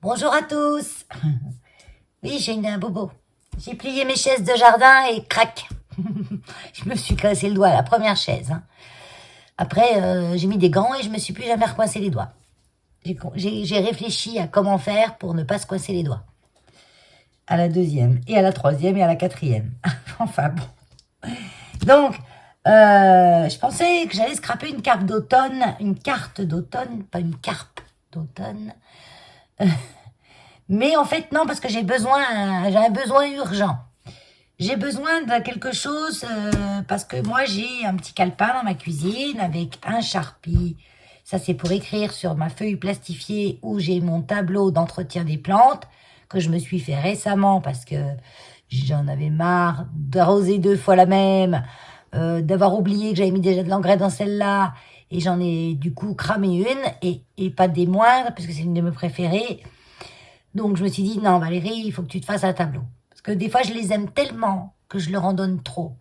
Bonjour à tous. Oui, j'ai une bobo. J'ai plié mes chaises de jardin et crac. Je me suis cassé le doigt à la première chaise. Après, j'ai mis des gants et je me suis plus jamais recoincé les doigts. J'ai réfléchi à comment faire pour ne pas se coincer les doigts. À la deuxième, et à la troisième, et à la quatrième. Enfin bon. Donc, je pensais que j'allais scraper une carte d'automne, pas une carpe d'automne. Mais en fait, non, parce que j'ai un besoin urgent. J'ai besoin de quelque chose parce que moi, j'ai un petit calepin dans ma cuisine avec un Sharpie. Ça, c'est pour écrire sur ma feuille plastifiée où j'ai mon tableau d'entretien des plantes que je me suis fait récemment parce que j'en avais marre d'arroser 2 fois la même, d'avoir oublié que j'avais mis déjà de l'engrais dans celle-là. Et j'en ai du coup cramé une et pas des moindres parce que c'est une de mes préférées. Donc je me suis dit, non Valérie, il faut que tu te fasses un tableau. Parce que des fois, je les aime tellement que je leur en donne trop.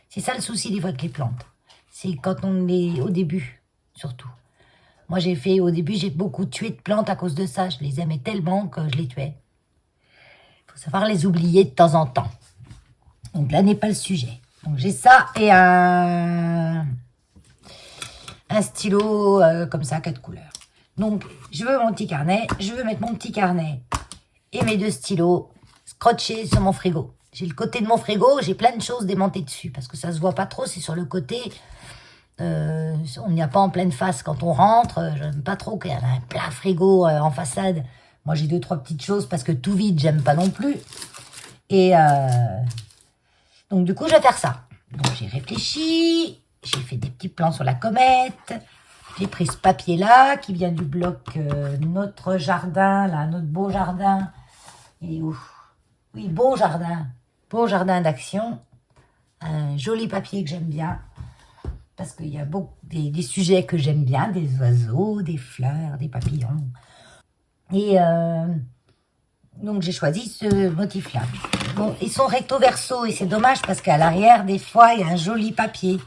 C'est ça le souci des fois avec les plantes. C'est quand on est au début, surtout. Moi, au début, j'ai beaucoup tué de plantes à cause de ça. Je les aimais tellement que je les tuais. Il faut savoir les oublier de temps en temps. Donc là n'est pas le sujet. Donc j'ai ça et un stylo comme ça, 4 couleurs. Donc je veux mon petit carnet, je veux mettre mon petit carnet et mes 2 stylos scotchés sur mon frigo. J'ai le côté de mon frigo, j'ai plein de choses démontées dessus parce que ça se voit pas trop, c'est sur le côté. On n'y a pas en pleine face quand on rentre. J'aime pas trop qu'il y ait un plat frigo en façade. Moi j'ai 2-3 petites choses parce que tout vide, j'aime pas non plus. Et donc du coup je vais faire ça. Donc j'ai réfléchi, j'ai fait des petits plans sur la comète. J'ai pris ce papier-là, qui vient du bloc Notre Jardin, là, notre beau jardin. Il est où? Oui, beau jardin d'action. Un joli papier que j'aime bien, parce qu'il y a beaucoup des sujets que j'aime bien, des oiseaux, des fleurs, des papillons. Et donc j'ai choisi ce motif-là. Bon, ils sont recto verso, et c'est dommage, parce qu'à l'arrière, des fois, il y a un joli papier.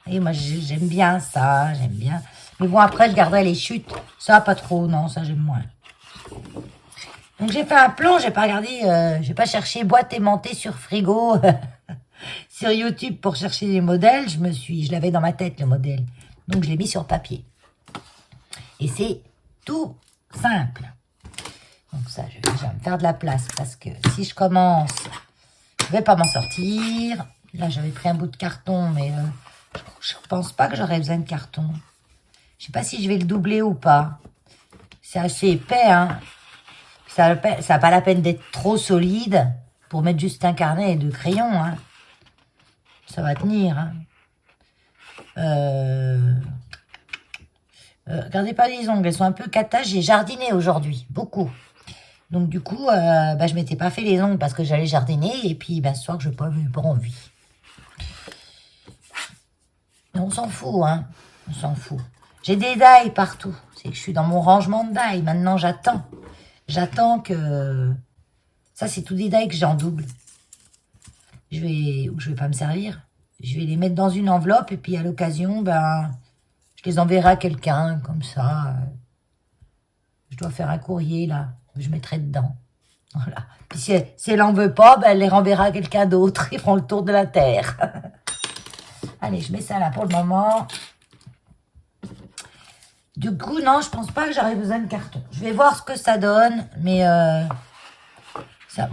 Et moi, j'aime bien ça, j'aime bien... Mais bon, après, je garderai les chutes. Ça, pas trop, non, ça, j'aime moins. Donc, j'ai fait un plan, j'ai pas regardé, j'ai pas cherché boîte aimantée sur frigo, sur YouTube pour chercher les modèles. Je l'avais dans ma tête, le modèle. Donc, je l'ai mis sur papier. Et c'est tout simple. Donc, ça, je vais déjà me faire de la place parce que si je commence, je vais pas m'en sortir. Là, j'avais pris un bout de carton, mais je pense pas que j'aurais besoin de carton. Je sais pas si je vais le doubler ou pas. C'est assez épais, hein. Ça n'a pas la peine d'être trop solide pour mettre juste un carnet et 2 crayons, hein. Ça va tenir, hein. Regardez pas les ongles, elles sont un peu cata. J'ai jardiné aujourd'hui, beaucoup. Donc du coup, je m'étais pas fait les ongles parce que j'allais jardiner. Et puis, ce soir, je n'ai pas envie. Mais on s'en fout, hein. On s'en fout. J'ai des dailles partout. C'est que je suis dans mon rangement de dailles. Maintenant, j'attends. J'attends que... Ça, c'est tout des dailles que j'ai en double. Je vais pas me servir. Je vais les mettre dans une enveloppe et puis à l'occasion, je les enverrai à quelqu'un, comme ça. Je dois faire un courrier, là. Je mettrai dedans. Voilà. Puis si elle en veut pas, elle les renverra à quelqu'un d'autre. Ils feront le tour de la terre. Allez, je mets ça là pour le moment. Du coup, non, je pense pas que j'aurais besoin de carton. Je vais voir ce que ça donne, mais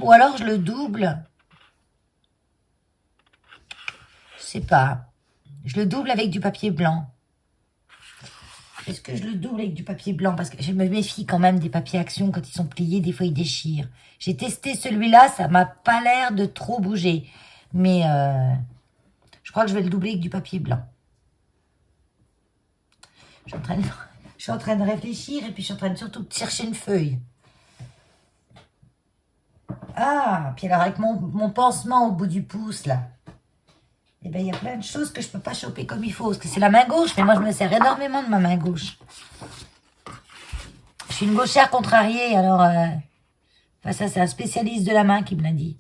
ou alors je le double. Je sais pas. Je le double avec du papier blanc. Est-ce que je le double avec du papier blanc? Parce que je me méfie quand même des papiers Action. Quand ils sont pliés, des fois ils déchirent. J'ai testé celui-là, ça m'a pas l'air de trop bouger. Mais je crois que je vais le doubler avec du papier blanc. Je suis en train de réfléchir et puis je suis en train de surtout de chercher une feuille. Ah, puis alors avec mon pansement au bout du pouce, là, il y a plein de choses que je peux pas choper comme il faut. Parce que c'est la main gauche, mais moi, je me sers énormément de ma main gauche. Je suis une gauchère contrariée, alors... ça, c'est un spécialiste de la main qui me l'a dit.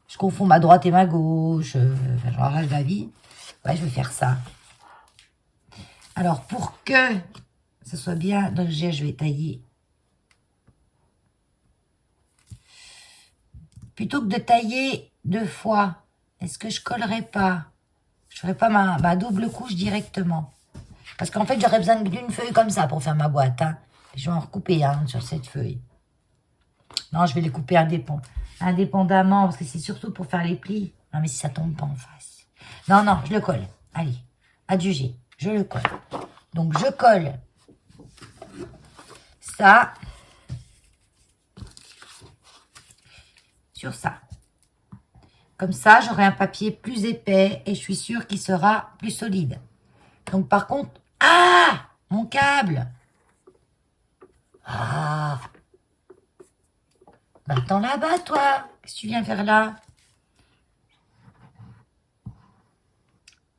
Je confonds ma droite et ma gauche. J'en rage la vie. Ouais, je vais faire ça. Alors, pour que ça soit bien... Donc, je vais tailler plutôt que de tailler 2 fois, est-ce que je collerais pas? Je ferais pas ma double couche directement. Parce qu'en fait, j'aurais besoin d'une feuille comme ça pour faire ma boîte. Hein. Je vais en recouper sur cette feuille. Non, je vais les couper indépendamment, parce que c'est surtout pour faire les plis. Non, mais si ça tombe pas en face. Non, non, je le colle. Allez, adjugé, je le colle. Donc, je colle ça sur ça. Comme ça, j'aurai un papier plus épais et je suis sûre qu'il sera plus solide. Donc, par contre... Ah! Mon câble! Ah! Bah, attends là-bas, toi! Qu'est-ce que tu viens faire là?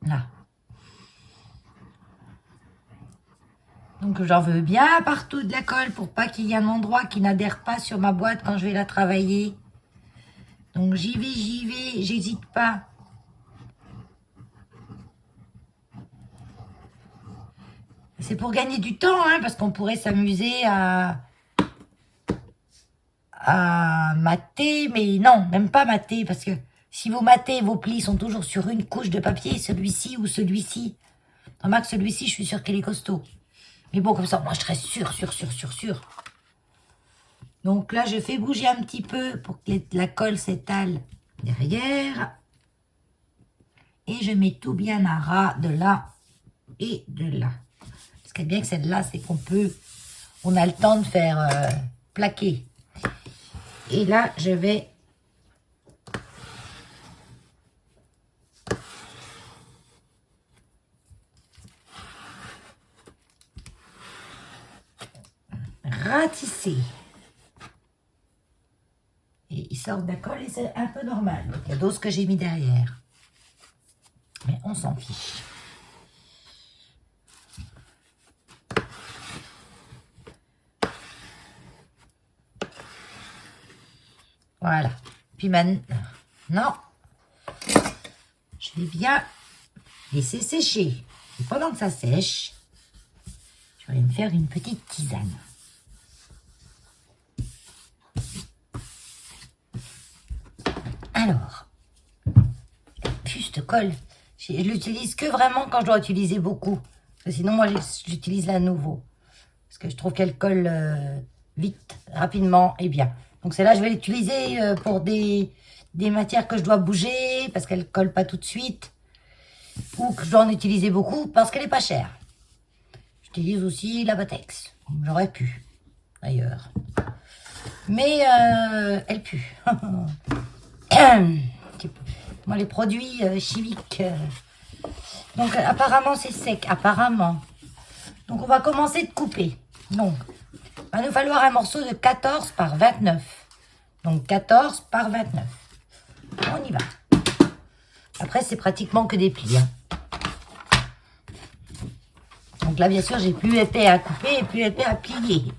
Là. Donc, j'en veux bien partout de la colle pour pas qu'il y ait un endroit qui n'adhère pas sur ma boîte quand je vais la travailler. Donc, j'y vais, j'hésite pas. C'est pour gagner du temps, hein, parce qu'on pourrait s'amuser à mater, mais non, même pas mater, parce que si vous matez, vos plis sont toujours sur une couche de papier, celui-ci ou celui-ci. Remarque, celui-ci, je suis sûre qu'il est costaud. Mais bon, comme ça, moi, je serais sûre. Donc là, je fais bouger un petit peu pour que la colle s'étale derrière. Et je mets tout bien à ras de là et de là. Ce qui est bien que celle-là, c'est on a le temps de faire plaquer. Et là, je vais ratisser. Et il sort de la colle et c'est un peu normal. Donc, il y a d'autres que j'ai mis derrière. Mais on s'en fiche. Voilà. Puis maintenant, je vais bien laisser sécher. Et pendant que ça sèche, je vais me faire une petite tisane. Alors, puce de colle. Je l'utilise que vraiment quand je dois utiliser beaucoup. Parce que sinon, moi, j'utilise la nouveau. Parce que je trouve qu'elle colle vite, rapidement et bien. Donc celle-là, je vais l'utiliser pour des matières que je dois bouger, parce qu'elle ne colle pas tout de suite. Ou que je dois en utiliser beaucoup, parce qu'elle n'est pas chère. J'utilise aussi la Batex. J'aurais pu, d'ailleurs. Mais elle pue. Moi, les produits chimiques... Donc, apparemment, c'est sec. Apparemment. Donc, on va commencer de couper. Donc, il va nous falloir un morceau de 14 par 29. Donc, 14 par 29. On y va. Après, c'est pratiquement que des plis. Hein. Donc là, bien sûr, j'ai plus épais à couper et plus épais à plier.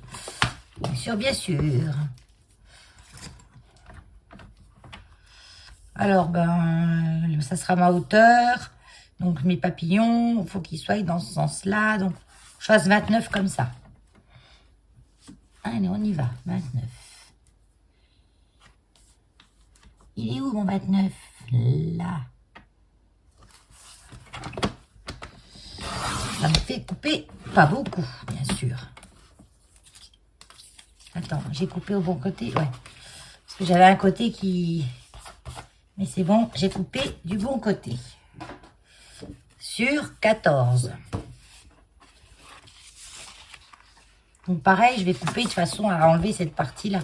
Bien sûr, bien sûr. Alors, ça sera ma hauteur. Donc, mes papillons, il faut qu'ils soient dans ce sens-là. Donc, je fasse 29 comme ça. Allez, on y va. 29. Il est où, mon 29? Là. Ça me fait couper pas beaucoup, bien sûr. Attends, j'ai coupé au bon côté. Ouais. Parce que j'avais un côté qui... Mais c'est bon, j'ai coupé du bon côté. Sur 14. Donc pareil, je vais couper de façon à enlever cette partie-là.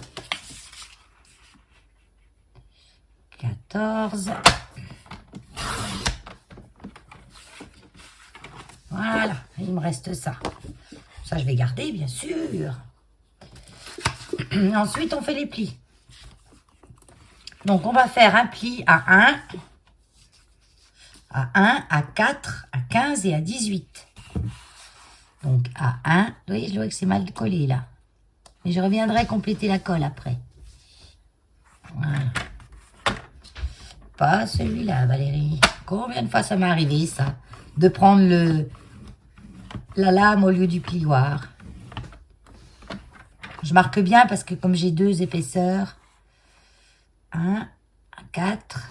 14. Voilà, il me reste ça. Ça, je vais garder, bien sûr. Ensuite, on fait les plis. Donc, on va faire un pli à 1, à 4, à 15 et à 18. Donc, à 1, vous voyez, je vois que c'est mal collé, là. Mais je reviendrai compléter la colle après. Voilà. Pas celui-là, Valérie. Combien de fois ça m'est arrivé, ça? De prendre la lame au lieu du plioir. Je marque bien parce que comme j'ai 2 épaisseurs, 1 4.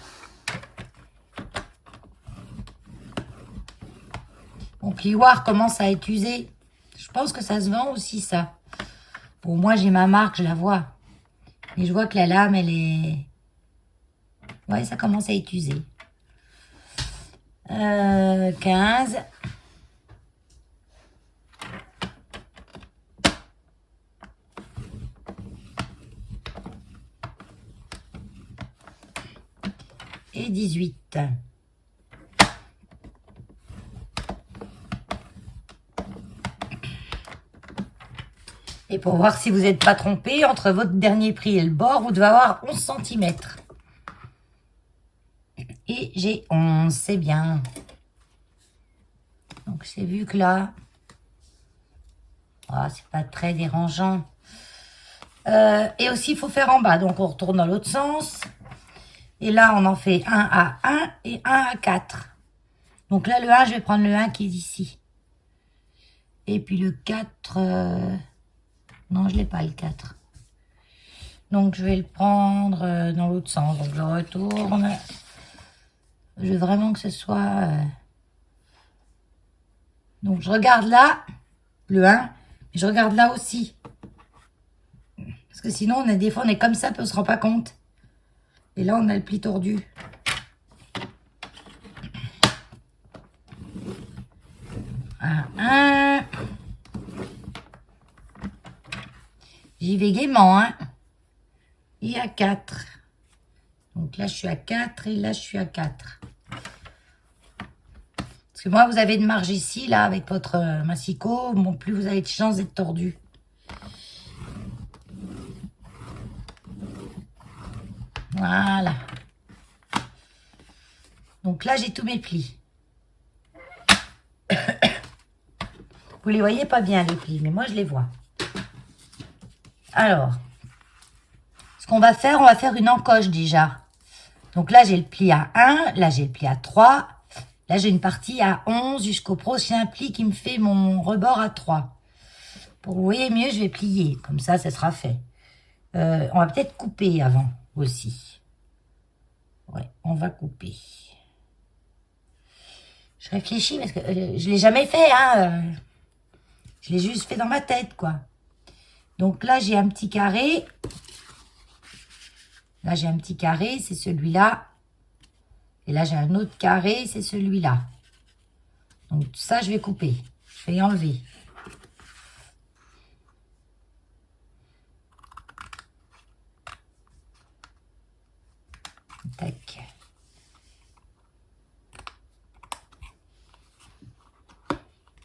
Mon plioir commence à être usé. Je pense que ça se vend aussi, ça. Bon, moi, j'ai ma marque, je la vois. Mais je vois que la lame, elle est... Ouais, ça commence à être usé. 15. Et 18. Et pour voir si vous n'êtes pas trompé, entre votre dernier prix et le bord, vous devez avoir 11 cm. Et j'ai 11, c'est bien. Donc c'est vu que là, oh, c'est pas très dérangeant. Et aussi, il faut faire en bas. Donc on retourne dans l'autre sens. Et là, on en fait un à 1 et un à 4. Donc là, le 1, je vais prendre le 1 qui est ici. Et puis le 4... Non, je l'ai pas, le 4. Donc, je vais le prendre dans l'autre sens. Donc, je retourne. Je veux vraiment que ce soit... Donc, je regarde là, le 1. Et je regarde là aussi. Parce que sinon, des fois, on est comme ça, puis on se rend pas compte. Et là, on a le pli tordu. Un. J'y vais gaiement, hein. Et à 4. Donc là, je suis à 4 et là, je suis à 4. Parce que moi, vous avez de marge ici, là, avec votre massicot. Bon, plus vous avez de chance d'être tordu. Voilà. Donc là, j'ai tous mes plis. Vous les voyez pas bien, les plis, mais moi, je les vois. Alors, ce qu'on va faire, on va faire une encoche déjà. Donc là, j'ai le pli à 1, là, j'ai le pli à 3. Là, j'ai une partie à 11 jusqu'au prochain pli qui me fait mon rebord à 3. Pour vous voyez mieux, je vais plier. Comme ça sera fait. On va peut-être couper avant aussi. Ouais, on va couper. Je réfléchis parce que je l'ai jamais fait, hein. Je l'ai juste fait dans ma tête, quoi. Donc là, j'ai un petit carré. Là, j'ai un petit carré, c'est celui-là. Et là, j'ai un autre carré, c'est celui-là. Donc, ça, je vais couper. Je vais y enlever. Tac.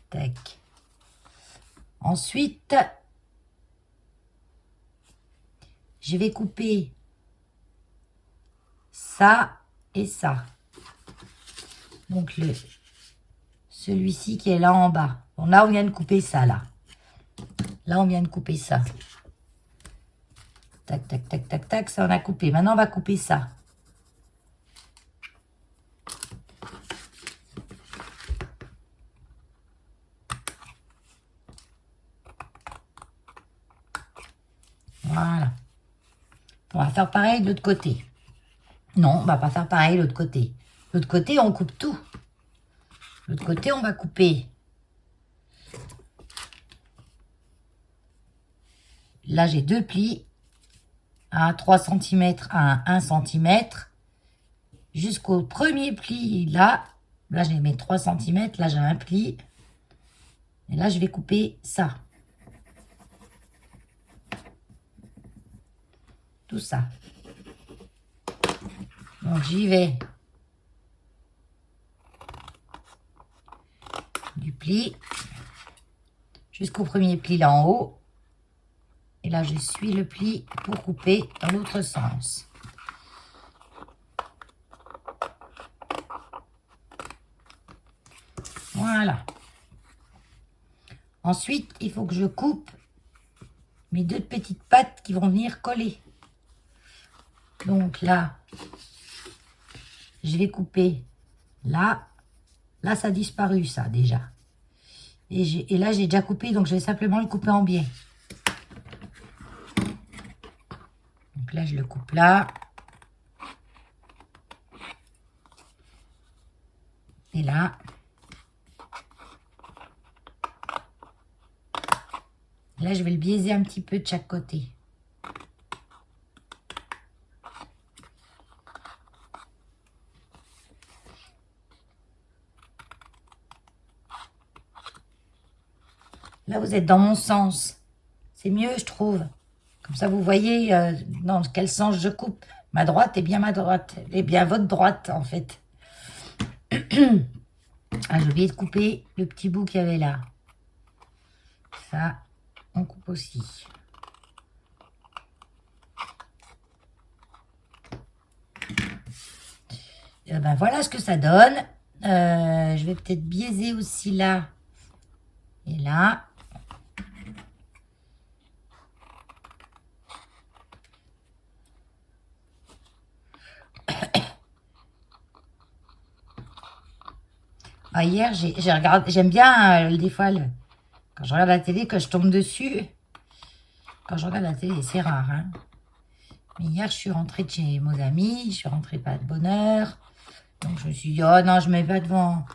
Tac. Ensuite, je vais couper ça et ça. Donc, celui-ci qui est là en bas. Bon, là, on vient de couper ça, là. Là, on vient de couper ça. Tac, tac, tac, tac, tac, ça, on a coupé. Maintenant, on va couper ça. Voilà. On va faire pareil de l'autre côté. Non, on va pas faire pareil de l'autre côté. De l'autre côté, on coupe tout. De l'autre côté, on va couper. Là, j'ai deux plis. À 3 cm à 1 cm. Jusqu'au premier pli, là. Là, je vais mettre 3 cm. Là, j'ai un pli. Et là, je vais couper ça. Tout ça. Donc, j'y vais. Du pli. Jusqu'au premier pli là en haut. Et là, je suis le pli pour couper dans l'autre sens. Voilà. Ensuite, il faut que je coupe mes deux petites pattes qui vont venir coller. Donc là, je vais couper là. Là, ça a disparu, ça, déjà. Et là, j'ai déjà coupé, donc je vais simplement le couper en biais. Donc là, je le coupe là. Et là. Là, je vais le biaiser un petit peu de chaque côté. Là, vous êtes dans mon sens. C'est mieux, je trouve. Comme ça, vous voyez dans quel sens je coupe. Ma droite est bien ma droite. Et bien votre droite, en fait. Ah, j'ai oublié de couper le petit bout qu'il y avait là. Ça, on coupe aussi. Et ben voilà ce que ça donne. Je vais peut-être biaiser aussi là et là. Ah, hier, j'ai regardé, j'aime bien des fois quand je regarde la télé que je tombe dessus. Quand je regarde la télé, c'est rare. Hein. Mais hier, je suis rentrée de chez mes amis, je suis rentrée pas de bonne heure. Donc je me suis dit, oh non, je ne mets pas devant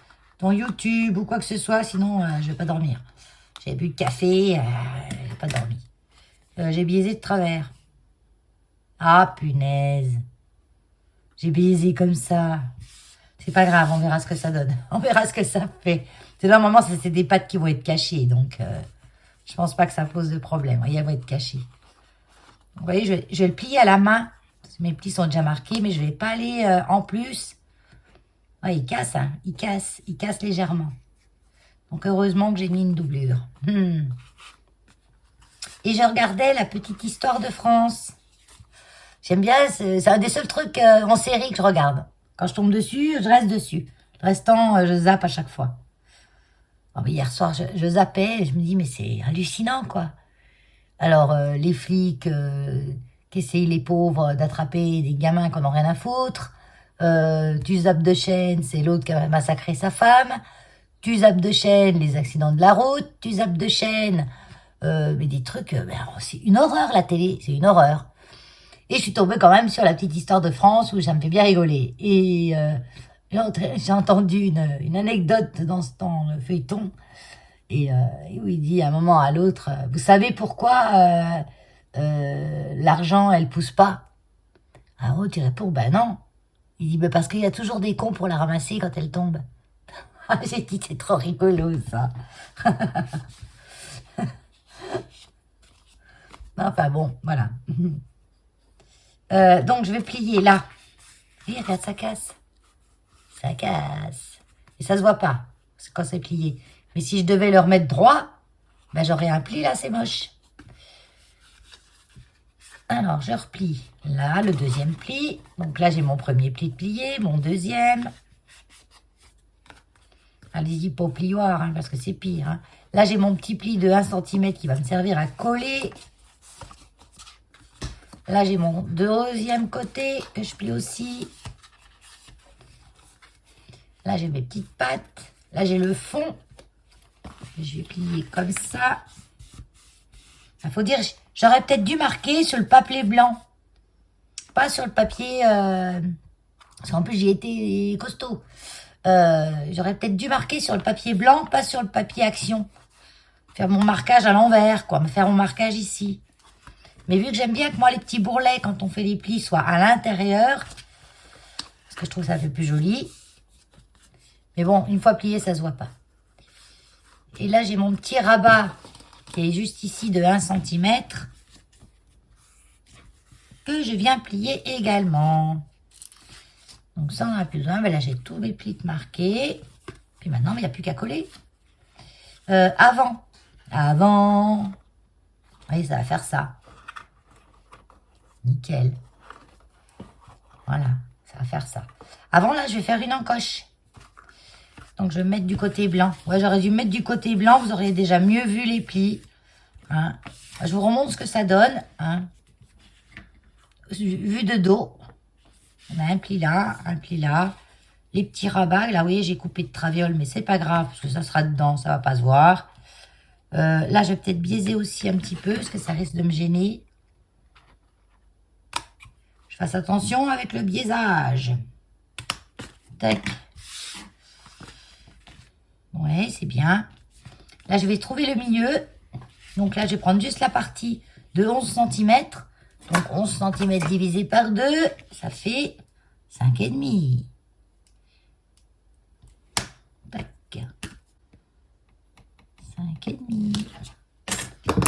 YouTube ou quoi que ce soit, sinon je vais pas dormir. J'ai bu de café, j'ai pas dormi. J'ai biaisé de travers. Ah, punaise. J'ai biaisé comme ça. C'est pas grave, on verra ce que ça donne. On verra ce que ça fait. C'est normalement, c'est des pâtes qui vont être cachées, donc je pense pas que ça pose de problème. Vous voyez, elles vont être cachées. Vous voyez, je vais le plier à la main. Mes plis sont déjà marqués, mais je vais pas aller en plus. Ouais, il casse, hein. Il casse légèrement. Donc heureusement que j'ai mis une doublure. Et je regardais La Petite Histoire de France. J'aime bien, c'est un des seuls trucs en série que je regarde. Quand je tombe dessus, je reste dessus. Le restant, je zappe à chaque fois. Oh, mais hier soir, je zappais et je me dis, mais c'est hallucinant, quoi. Alors, les flics qui essayent, les pauvres, d'attraper des gamins qui n'en ont rien à foutre. Tu zappes de chaîne, c'est l'autre qui a massacré sa femme. Tu zappes de chaîne, les accidents de la route. Tu zappes de chaîne, mais des trucs... c'est une horreur, la télé, c'est une horreur. Et je suis tombée quand même sur La Petite Histoire de France où ça me fait bien rigoler. Et j'ai entendu une anecdote dans le feuilleton et où il dit à un moment à l'autre, vous savez pourquoi l'argent, elle pousse pas? Ah oh, tu réponds, ben non. Il dit, parce qu'il y a toujours des cons pour la ramasser quand elle tombe. J'ai dit, c'est trop rigolo ça. Enfin bon, voilà. Donc je vais plier là. Et regarde, ça casse. Ça casse. Et ça se voit pas quand c'est plié. Mais si je devais le remettre droit, ben j'aurais un pli là, c'est moche. Alors je replie là, le deuxième pli. Donc là j'ai mon premier pli de plié, mon deuxième. Allez-y pas au plioir, hein, parce que c'est pire. Hein. Là j'ai mon petit pli de 1 cm qui va me servir à coller. Là, j'ai mon deuxième côté que je plie aussi. Là, j'ai mes petites pattes. Là, j'ai le fond. Je vais plier comme ça. Il faut dire, j'aurais peut-être dû marquer sur le papier blanc. Pas sur le papier... parce qu'en plus, j'ai été costaud. J'aurais peut-être dû marquer sur le papier blanc, pas sur le papier action. Faire mon marquage à l'envers, quoi. Me faire mon marquage ici. Mais vu que j'aime bien que moi, les petits bourrelets, quand on fait les plis, soient à l'intérieur, parce que je trouve que ça fait plus joli. Mais bon, une fois plié, ça se voit pas. Et là, j'ai mon petit rabat qui est juste ici de 1 cm que je viens plier également. Donc ça, on n'a plus besoin. Mais là, j'ai tous mes plis marqués. Puis maintenant, il n'y a plus qu'à coller. Avant. Vous voyez, ça va faire ça. Nickel. Voilà, ça va faire ça. Avant, là, je vais faire une encoche. Donc, je vais me mettre du côté blanc. Ouais, j'aurais dû me mettre du côté blanc. Vous auriez déjà mieux vu les plis. Hein. Je vous remontre ce que ça donne. Hein. Vu de dos. On a un pli là, un pli là. Les petits rabats. Là, vous voyez, j'ai coupé de traviole, mais c'est pas grave, parce que ça sera dedans, ça va pas se voir. Là, je vais peut-être biaiser aussi un petit peu, parce que ça risque de me gêner. Fasse attention avec le biaisage. Tac. Oui, c'est bien. Là, je vais trouver le milieu. Donc là, je vais prendre juste la partie de 11 cm. Donc 11 cm divisé par 2, ça fait 5,5. Tac. 5,5.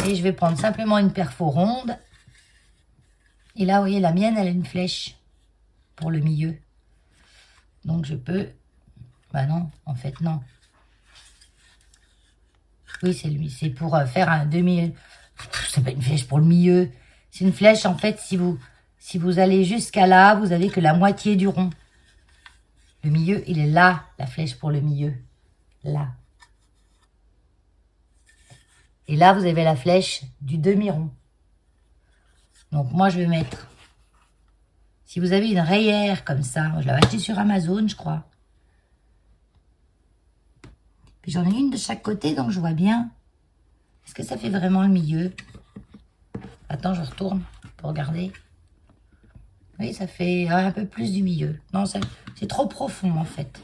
Et je vais prendre simplement une perfo ronde. Et là, vous voyez, la mienne, elle a une flèche pour le milieu. Donc je peux... Bah non, en fait, non. Oui, c'est pour faire un demi... C'est pas une flèche pour le milieu. C'est une flèche, en fait, si vous allez jusqu'à là, vous avez que la moitié du rond. Le milieu, il est là, la flèche pour le milieu. Là. Et là, vous avez la flèche du demi-rond. Donc, moi, je vais mettre... Si vous avez une rayère comme ça, je l'avais acheté sur Amazon, je crois. Puis j'en ai une de chaque côté, donc je vois bien. Est-ce que ça fait vraiment le milieu? Attends, je retourne pour regarder. Oui, ça fait un peu plus du milieu. Non, c'est trop profond, en fait.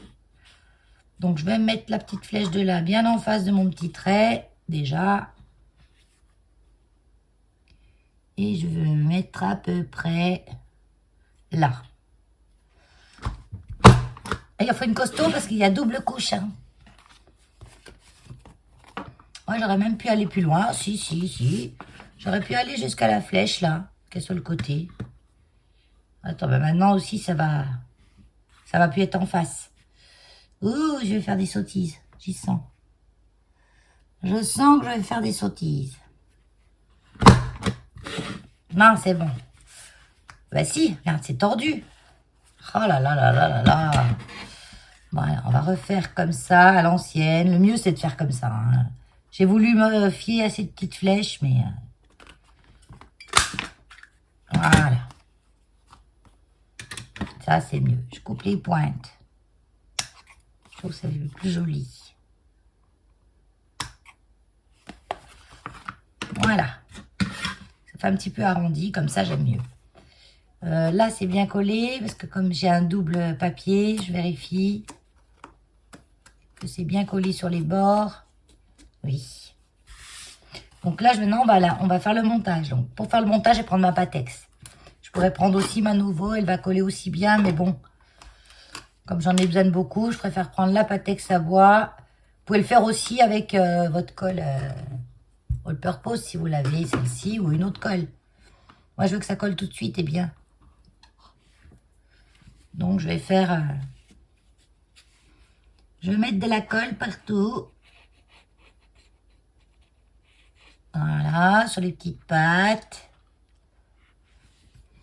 Donc, je vais mettre la petite flèche de là, bien en face de mon petit trait, déjà. Et je vais me mettre à peu près là. Et il faut une costaud parce qu'il y a double couche, hein. Moi, j'aurais même pu aller plus loin. Si. J'aurais pu aller jusqu'à la flèche, là, qui est sur le côté. Attends, ben maintenant aussi, ça va plus être en face. Ouh, je vais faire des sottises. J'y sens. Je sens que je vais faire des sottises. Non, c'est bon. Bah si, regarde, c'est tordu. Oh là là là là là là. Bon, alors, on va refaire comme ça, à l'ancienne. Le mieux, c'est de faire comme ça, hein. J'ai voulu me fier à cette petite flèche, mais... Voilà. Ça, c'est mieux. Je coupe les pointes. Je trouve que c'est plus joli. Voilà. Ça fait un petit peu arrondi, comme ça, j'aime mieux. Là, c'est bien collé, parce que comme j'ai un double papier, je vérifie que c'est bien collé sur les bords. Oui. Donc là, maintenant, on va faire le montage. Donc, pour faire le montage, je vais prendre ma Pattex. Je pourrais prendre aussi ma Nouveau, elle va coller aussi bien, mais bon, comme j'en ai besoin de beaucoup, je préfère prendre la Pattex à bois. Vous pouvez le faire aussi avec votre colle All Purpose, si vous l'avez, celle-ci, ou une autre colle. Moi, je veux que ça colle tout de suite et bien. Donc, je vais faire... je vais mettre de la colle partout. Voilà, sur les petites pattes.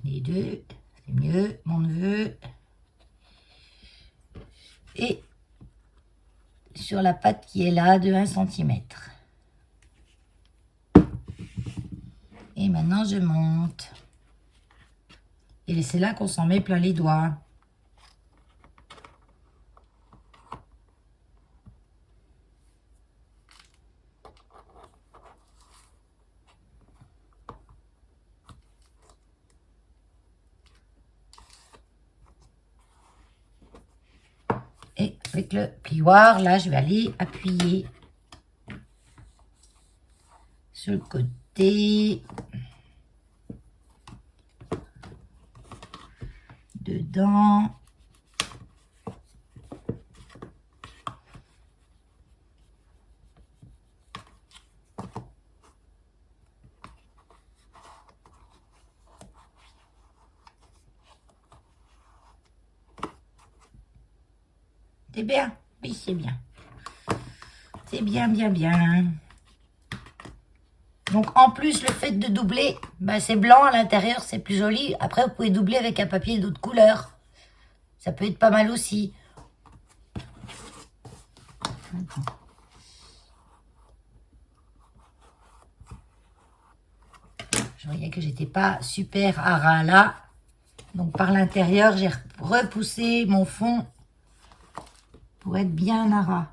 Les deux, c'est mieux, mon neveu. Et sur la patte qui est là, de 1 cm. Et maintenant, je monte. Et c'est là qu'on s'en met plein les doigts. Et avec le plioir, là, je vais aller appuyer sur le côté, dedans. C'est bien? Oui, c'est bien. C'est bien, bien, bien. Donc, en plus, le fait de doubler, bah, c'est blanc à l'intérieur, c'est plus joli. Après, vous pouvez doubler avec un papier d'autres couleurs. Ça peut être pas mal aussi. Je voyais que j'étais pas super à ras là. Donc, par l'intérieur, j'ai repoussé mon fond pour être bien à ras.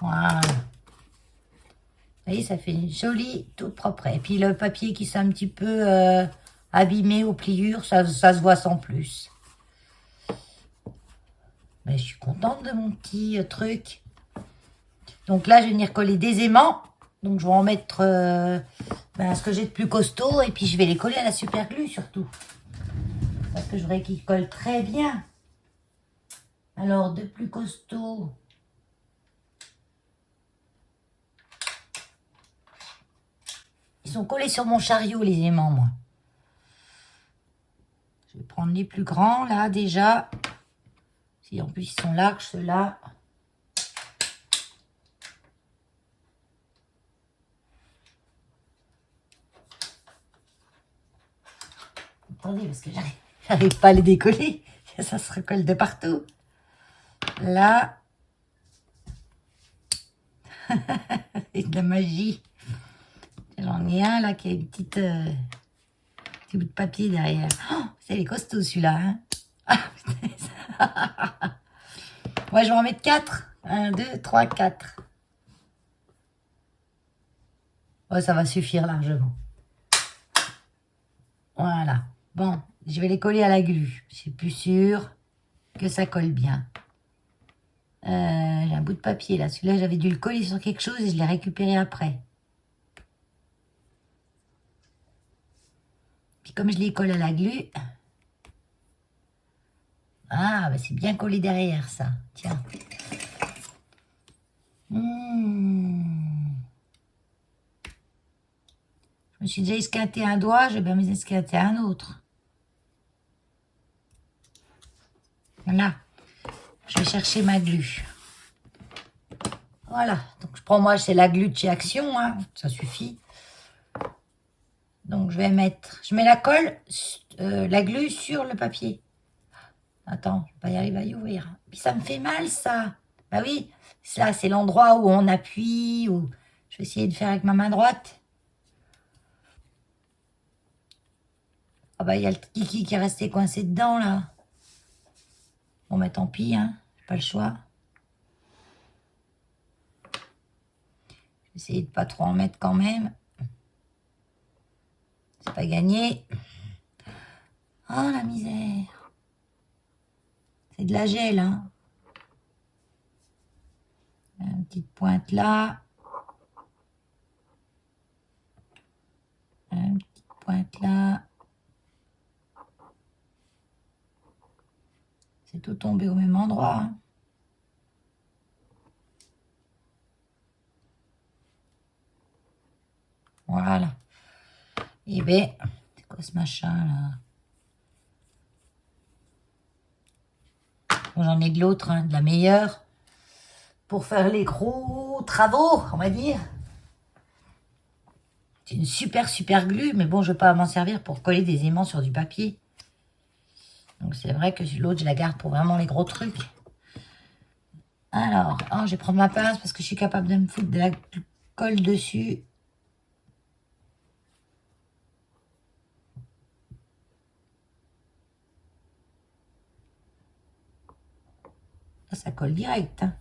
Voilà. Vous voyez, ça fait une jolie, toute propre. Et puis le papier qui s'est un petit peu abîmé aux pliures, ça se voit sans plus. Mais je suis contente de mon petit truc. Donc là, je vais venir coller des aimants. Donc je vais en mettre ce que j'ai de plus costaud. Et puis je vais les coller à la super glue surtout. Parce que je voudrais qu'ils collent très bien. Alors, de plus costaud. Ils sont collés sur mon chariot, les aimants, moi. Je vais prendre les plus grands, là, déjà. Si en plus, ils sont larges, ceux-là. Attendez, parce que j'arrive pas à les décoller. Ça se recolle de partout. Là. C'est de la magie. J'en ai un, là, qui a une petite... petit bout de papier derrière. Oh, c'est les costauds, celui-là. Hein. Ouais, je vais en mettre 4. 1, 2, 3, 4. Ouais, ça va suffire largement. Voilà. Bon, je vais les coller à la glu. Je suis plus sûre que ça colle bien. J'ai un bout de papier là. Celui-là, j'avais dû le coller sur quelque chose et je l'ai récupéré après. Puis comme je les colle à la glu... Ah, bah c'est bien collé derrière ça. Tiens. Je me suis déjà esquinté un doigt, je vais bien m'esquinter un autre. Voilà. Je vais chercher ma glu. Voilà. Donc je prends moi, c'est la glu de chez Action, hein. Ça suffit. Donc je vais mettre, je mets la colle, la glu sur le papier. Attends, je vais pas y arriver à y ouvrir. Puis ça me fait mal ça. Bah oui, ça c'est l'endroit où on appuie, où je vais essayer de faire avec ma main droite. Ah bah il y a le kiki qui est resté coincé dedans là. Bon bah tant pis, hein, j'ai pas le choix. Je vais essayer de pas trop en mettre quand même. C'est pas gagné. Oh la misère. C'est de la gel, hein. Une petite pointe là. Une petite pointe là. C'est tout tombé au même endroit. Hein. Voilà. Et bien, c'est quoi ce machin là? Bon, j'en ai de l'autre, hein, de la meilleure. Pour faire les gros travaux, on va dire. C'est une super glue, mais bon, je ne vais pas m'en servir pour coller des aimants sur du papier. Donc c'est vrai que l'autre, je la garde pour vraiment les gros trucs. Alors, oh, je vais prendre ma pince parce que je suis capable de me foutre de la colle dessus. Ça colle direct. Hein.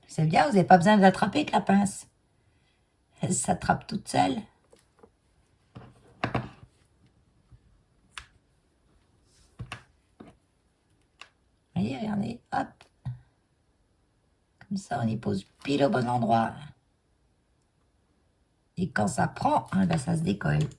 C'est bien, vous n'avez pas besoin de l'attraper avec la pince. Elle s'attrape toute seule. Voyez, regardez, hop. Comme ça, on y pose pile au bon endroit. Et quand ça prend, hein, ben ça se décolle.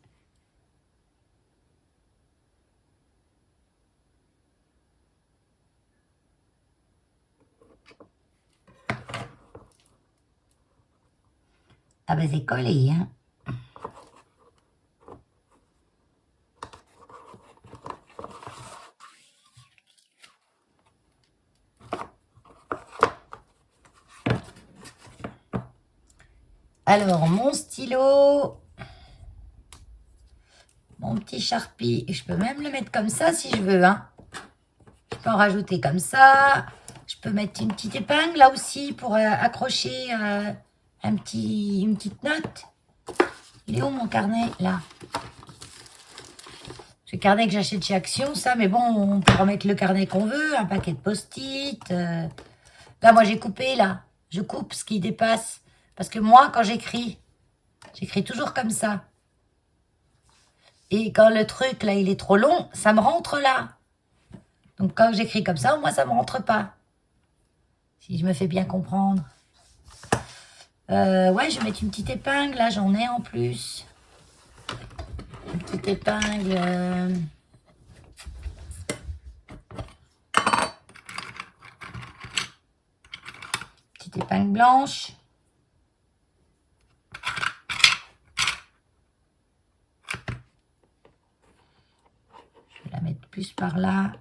Ah ben c'est collé, hein. Alors, mon stylo, mon petit Sharpie, je peux même le mettre comme ça si je veux, hein. Je peux en rajouter comme ça. Je peux mettre une petite épingle là aussi pour accrocher une petite note. Il est où mon carnet? Là. C'est le carnet que j'achète chez Action, ça. Mais bon, on peut remettre le carnet qu'on veut. Un paquet de post-it. Là, moi, j'ai coupé, là. Je coupe ce qui dépasse. Parce que moi, quand j'écris toujours comme ça. Et quand le truc, là, il est trop long, ça me rentre là. Donc, quand j'écris comme ça, moi, ça me rentre pas. Si je me fais bien comprendre. Ouais, je vais mettre une petite épingle. Là, j'en ai en plus. Une petite épingle. Petite épingle blanche. Je vais la mettre plus par là.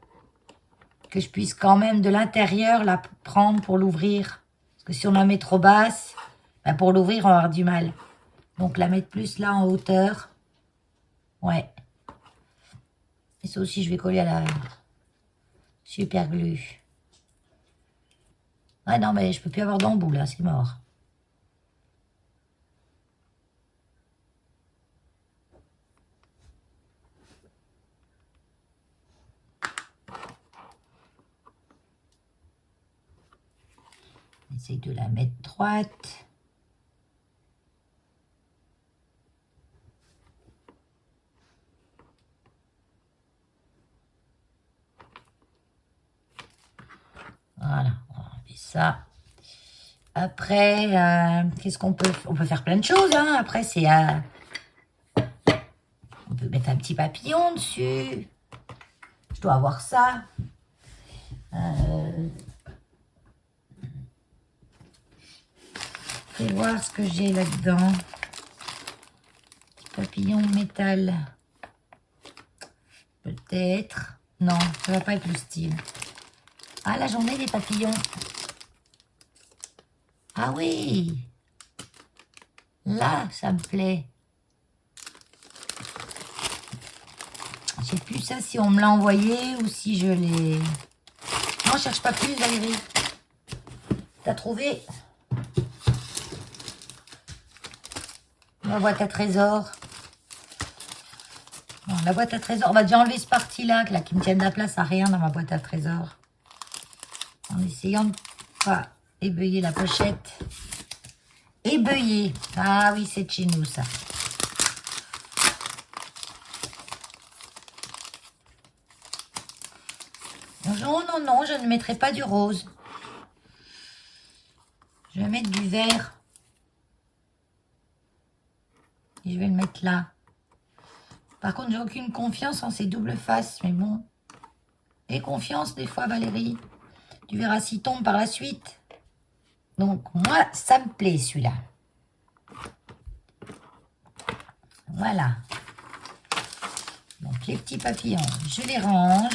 Que je puisse quand même de l'intérieur la prendre pour l'ouvrir. Parce que si on la met trop basse, ben pour l'ouvrir, on va avoir du mal. Donc, la mettre plus là en hauteur. Ouais. Et ça aussi, je vais coller à la super glue. Ouais, non, mais je peux plus avoir d'embout, là, c'est mort. Essaye de la mettre droite. Voilà, on fait ça. Après, qu'est-ce qu'on peut... On peut faire plein de choses, hein. Après, c'est... on peut mettre un petit papillon dessus. Je dois avoir ça. Je vais voir ce que j'ai là-dedans. Petit papillon métal. Peut-être. Non, ça va pas être le style. Ah, là, j'en ai des papillons. Ah oui. Là, ça me plaît. Je sais plus ça si on me l'a envoyé ou si je l'ai... Non, cherche pas plus, Valérie. T'as trouvé ma boîte à trésors. Bon, la boîte à trésors, on va déjà enlever ce parti-là qui me tienne la place à rien dans ma boîte à trésors. En essayant de pas ébeuiller la pochette. Ébeuiller. Ah oui, c'est de chez nous, ça. Non, non, non, je ne mettrai pas du rose. Je vais mettre du vert. Et je vais le mettre là. Par contre, j'ai aucune confiance en ces doubles faces, mais bon. Et confiance des fois, Valérie. Tu verras s'il tombe par la suite. Donc, moi, ça me plaît, celui-là. Voilà. Donc, les petits papillons, je les range.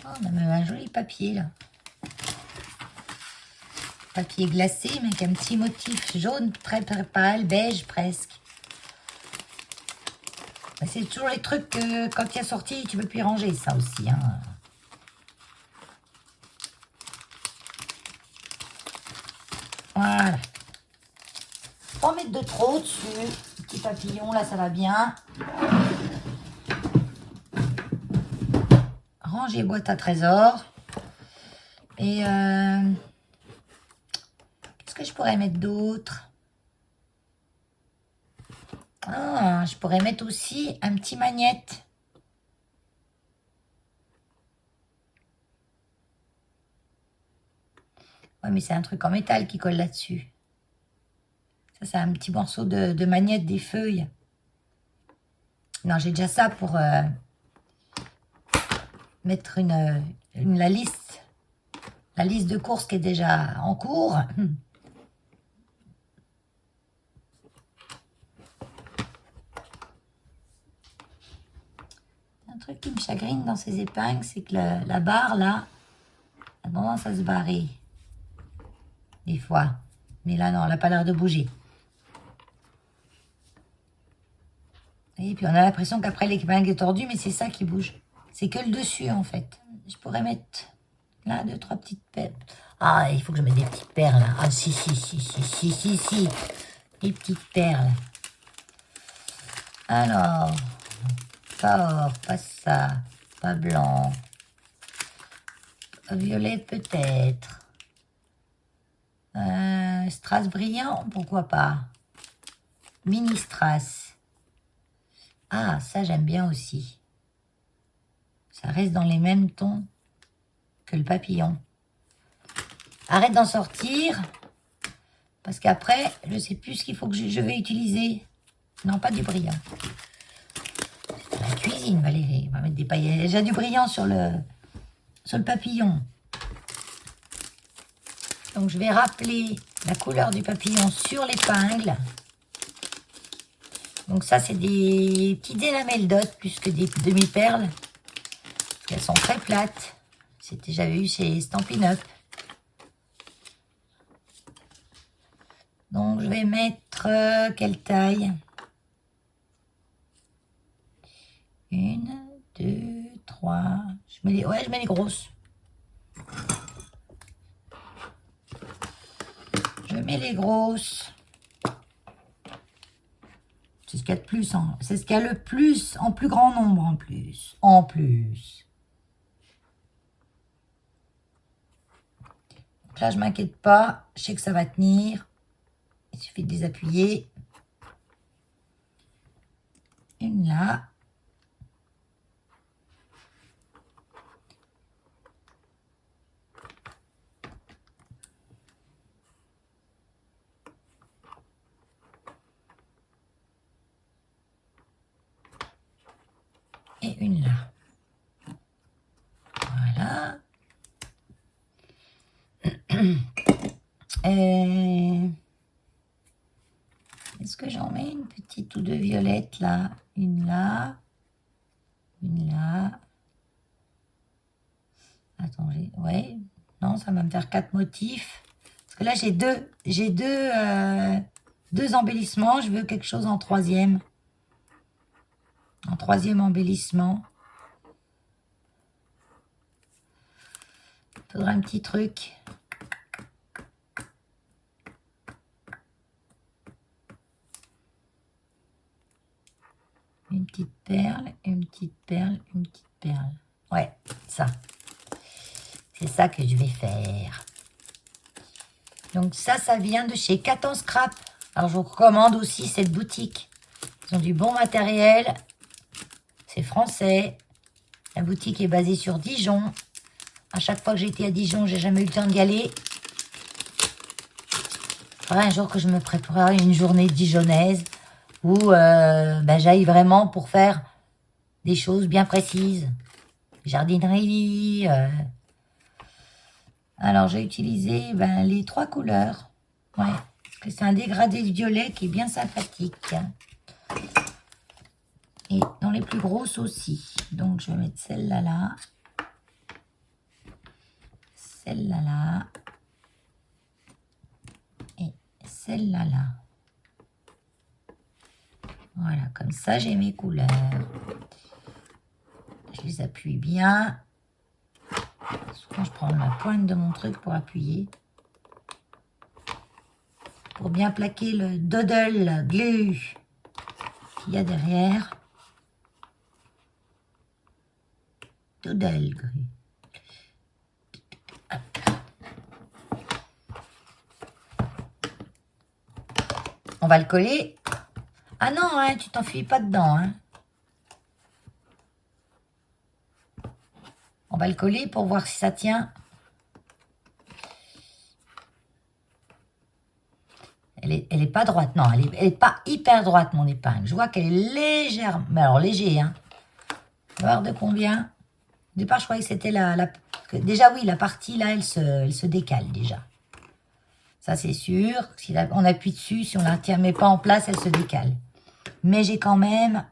Oh, on a même un joli papier, là. Papier glacé, mais avec un petit motif jaune, très pâle, beige presque. C'est toujours les trucs que, quand il y a sorti, tu peux plus ranger, ça aussi, hein. Voilà. Pas en mettre de trop dessus. Petit papillon, là, ça va bien. Ranger boîte à trésors. Et qu'est-ce que je pourrais mettre d'autre? Ah, je pourrais mettre aussi un petit magnète. Ouais, mais c'est un truc en métal qui colle là-dessus. Ça, c'est un petit morceau de magnète des feuilles. Non, j'ai déjà ça pour mettre la liste. La liste de courses qui est déjà en cours. Un truc qui me chagrine dans ces épingles, c'est que la barre, là, a tendance à se barrer. Des fois. Mais là, non, elle n'a pas l'air de bouger. Et puis, on a l'impression qu'après, l'épingle est tordue, mais c'est ça qui bouge. C'est que le dessus, en fait. Je pourrais mettre là 2-3 petites perles. Ah, il faut que je mette des petites perles. Là. Ah, si. Des petites perles. Alors, pas or, pas ça, pas blanc. Pas violet, peut-être. Strass brillant, pourquoi pas. Mini strass. Ah, ça j'aime bien aussi. Ça reste dans les mêmes tons que le papillon. Arrête d'en sortir. Parce qu'après, je ne sais plus ce qu'il faut que je vais utiliser. Non, pas du brillant. C'est la cuisine, Valérie. On va mettre des paillettes. Il y a déjà du brillant sur le papillon. Donc, je vais rappeler la couleur du papillon sur l'épingle. Donc, ça, c'est des petites énamels dot plus que des demi-perles. Parce qu'elles sont très plates. J'avais eu chez Stampin' Up. Donc, je vais mettre quelle taille? 1, 2, 3. Je mets les grosses. Je mets les grosses. C'est ce qu'il y a de plus. C'est ce qu'il y a le plus en plus grand nombre en plus. En plus. Donc là, je m'inquiète pas. Je sais que ça va tenir. Il suffit de les appuyer. Une là. Et une là. Voilà. Est-ce que j'en mets une petite ou deux violettes là? Une là. Une là. Attends, ouais. Non, ça va me faire 4 motifs. Parce que là, j'ai deux embellissements. Je veux quelque chose en troisième. En troisième embellissement. Il faudra un petit truc. Une petite perle, une petite perle, une petite perle. Ouais, ça. C'est ça que je vais faire. Donc ça vient de chez Catan Scrap. Alors je vous recommande aussi cette boutique. Ils ont du bon matériel. C'est français. La boutique est basée sur Dijon. À chaque fois que j'ai été à Dijon, j'ai jamais eu le temps d'y aller. Il faudrait un jour que je me prépare une journée dijonnaise où j'aille vraiment pour faire des choses bien précises. Jardinerie. Alors, j'ai utilisé les 3 couleurs. Ouais, parce que c'est un dégradé violet qui est bien sympathique. Et dans les plus grosses aussi. Donc, je vais mettre celle-là là. Celle-là là. Et celle-là là. Voilà, comme ça, j'ai mes couleurs. Je les appuie bien. Souvent, je prends la pointe de mon truc pour appuyer. Pour bien plaquer le doodle glue qu'il y a derrière. Doodle glue. On va le coller. Ah non, hein, tu t'enfuis pas dedans. Hein. On va le coller pour voir si ça tient. Elle est pas droite. Non, elle est pas hyper droite, mon épingle. Je vois qu'elle est légère. Mais alors, léger, hein. On va voir de combien. Au départ, je croyais que c'était déjà, oui, la partie, là, elle se décale, déjà. Ça, c'est sûr. Si on appuie dessus, si on la tient mais pas en place, elle se décale. Mais j'ai quand même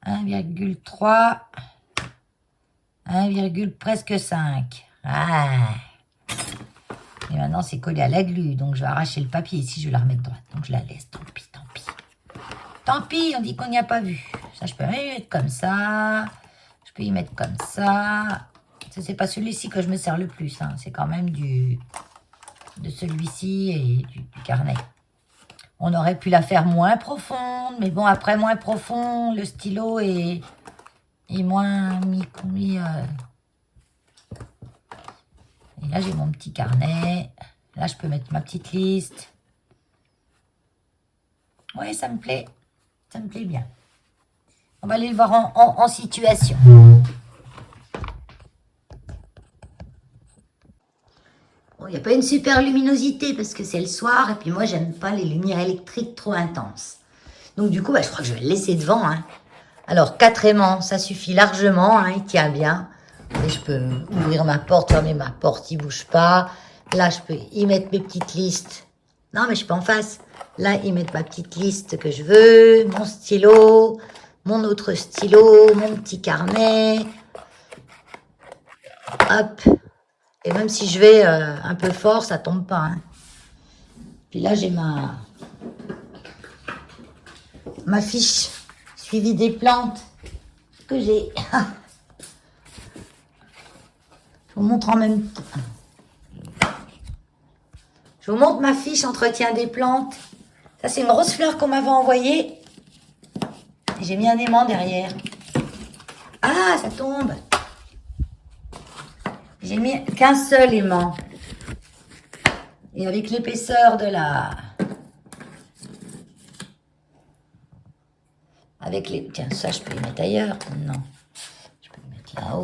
1,3, 1, presque 5. Ah. Et maintenant, c'est collé à la glu. Donc, je vais arracher le papier. Ici, je vais la remettre droite. Donc, je la laisse. Tant pis, tant pis. Tant pis, on dit qu'on n'y a pas vu. Ça, je peux y mettre comme ça. Je peux y mettre comme ça. Ça, c'est pas celui-ci que je me sers le plus. Hein. C'est quand même de celui-ci et du carnet. On aurait pu la faire moins profonde. Mais bon, après, moins profond, le stylo est moins mis. Et là, j'ai mon petit carnet. Là, je peux mettre ma petite liste. Oui, ça me plaît. Ça me plaît bien. On va aller le voir en situation. Bon, il n'y a pas une super luminosité parce que c'est le soir. Et puis moi, j'aime pas les lumières électriques trop intenses. Donc du coup, je crois que je vais le laisser devant. Hein. Alors, 4 aimants, ça suffit largement. Hein, il tient bien. Et je peux ouvrir ma porte, fermer ma porte, il bouge pas. Là, je peux y mettre mes petites listes. Non, mais je suis pas en face. Là, y mettre ma petite liste que je veux, mon stylo, mon autre stylo, mon petit carnet. Hop. Et même si je vais un peu fort, ça tombe pas. Hein. Puis là, j'ai ma fiche suivi des plantes que j'ai. Je vous montre en même temps. Je vous montre ma fiche entretien des plantes. Ça, c'est une grosse fleur qu'on m'avait envoyée. J'ai mis un aimant derrière. Ah, ça tombe. J'ai mis qu'un seul aimant. Et avec l'épaisseur de la... Avec les... Tiens, ça, je peux le mettre ailleurs. Non. Je peux le mettre là-haut.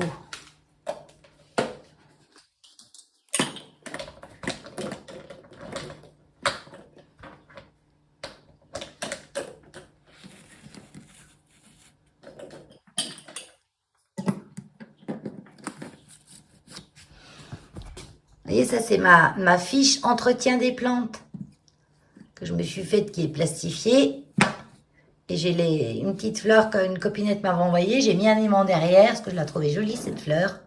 Vous voyez, ça, c'est ma fiche entretien des plantes que je me suis faite qui est plastifiée. Et j'ai une petite fleur qu'une copinette m'avait envoyée. J'ai mis un aimant derrière parce que je la trouvais jolie, cette fleur.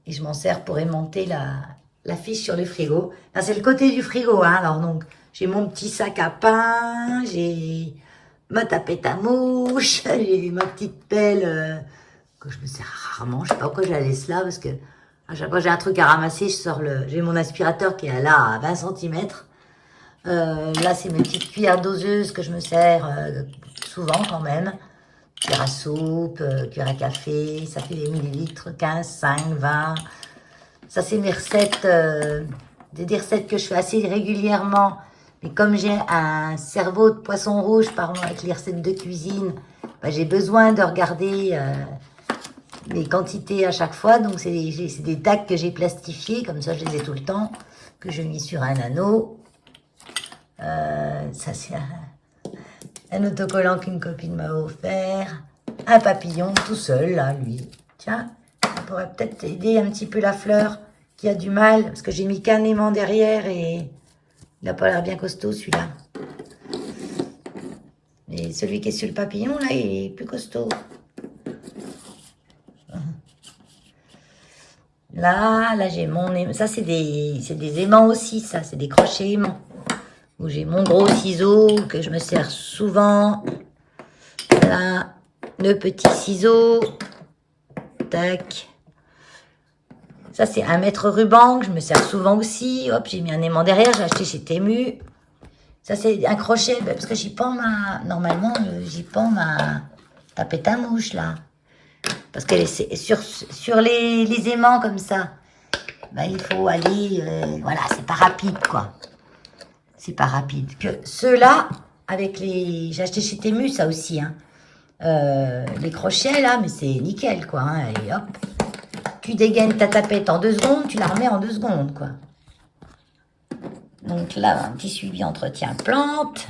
Et je m'en sers pour aimanter la fiche sur le frigo. Là, c'est le côté du frigo. Hein. Alors, donc, j'ai mon petit sac à pain. J'ai ma tapette à mouche. J'ai ma petite pelle que je me sers rarement. Je sais pas pourquoi je la laisse là parce que à chaque fois j'ai un truc à ramasser, j'ai mon aspirateur qui est là à 20 cm. Là, c'est mes petites cuillères doseuses que je me sers souvent quand même. Cuillère à soupe, cuillère à café, ça fait des millilitres, 15, 5, 20. Ça, c'est mes recettes, des recettes que je fais assez régulièrement. Mais comme j'ai un cerveau de poisson rouge, parlons avec les recettes de cuisine, j'ai besoin de regarder les quantités à chaque fois. Donc, c'est des tags que j'ai plastifiés, comme ça, je les ai tout le temps, que je mets sur un anneau. Ça, c'est un autocollant qu'une copine m'a offert. Un papillon tout seul, là, lui. Tiens, ça pourrait peut-être aider un petit peu la fleur qui a du mal, parce que j'ai mis qu'un aimant derrière et il n'a pas l'air bien costaud, celui-là. Et celui qui est sur le papillon, là, il est plus costaud. Là, j'ai mon aimant. Ça, c'est des aimants aussi, ça. C'est des crochets aimants. Où j'ai mon gros ciseau que je me sers souvent. Là, le petit ciseau. Tac. Ça, c'est un mètre ruban que je me sers souvent aussi. Hop, j'ai mis un aimant derrière. J'ai acheté chez Temu. Ça, c'est un crochet. Parce que j'y pends normalement, j'y pends ma tapette à mouche, là. Parce qu'elle est sur les aimants comme ça. Il faut aller... voilà, c'est pas rapide, quoi. C'est pas rapide. Que ceux-là, avec les... J'ai acheté chez Temu, ça aussi, hein. Les crochets, là, mais c'est nickel, quoi. Hein, et hop. Tu dégaines ta tapette en 2 secondes, tu la remets en 2 secondes, quoi. Donc là, un petit suivi entretien plante.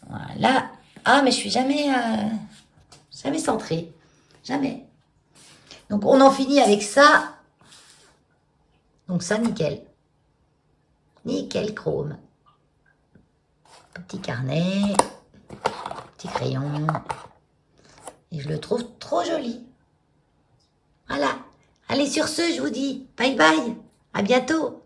Voilà. Ah, mais je suis jamais centrée. Jamais. Donc, on en finit avec ça. Donc ça, nickel. Nickel chrome. Petit carnet. Petit crayon. Et je le trouve trop joli. Voilà. Allez, sur ce, je vous dis bye bye. À bientôt.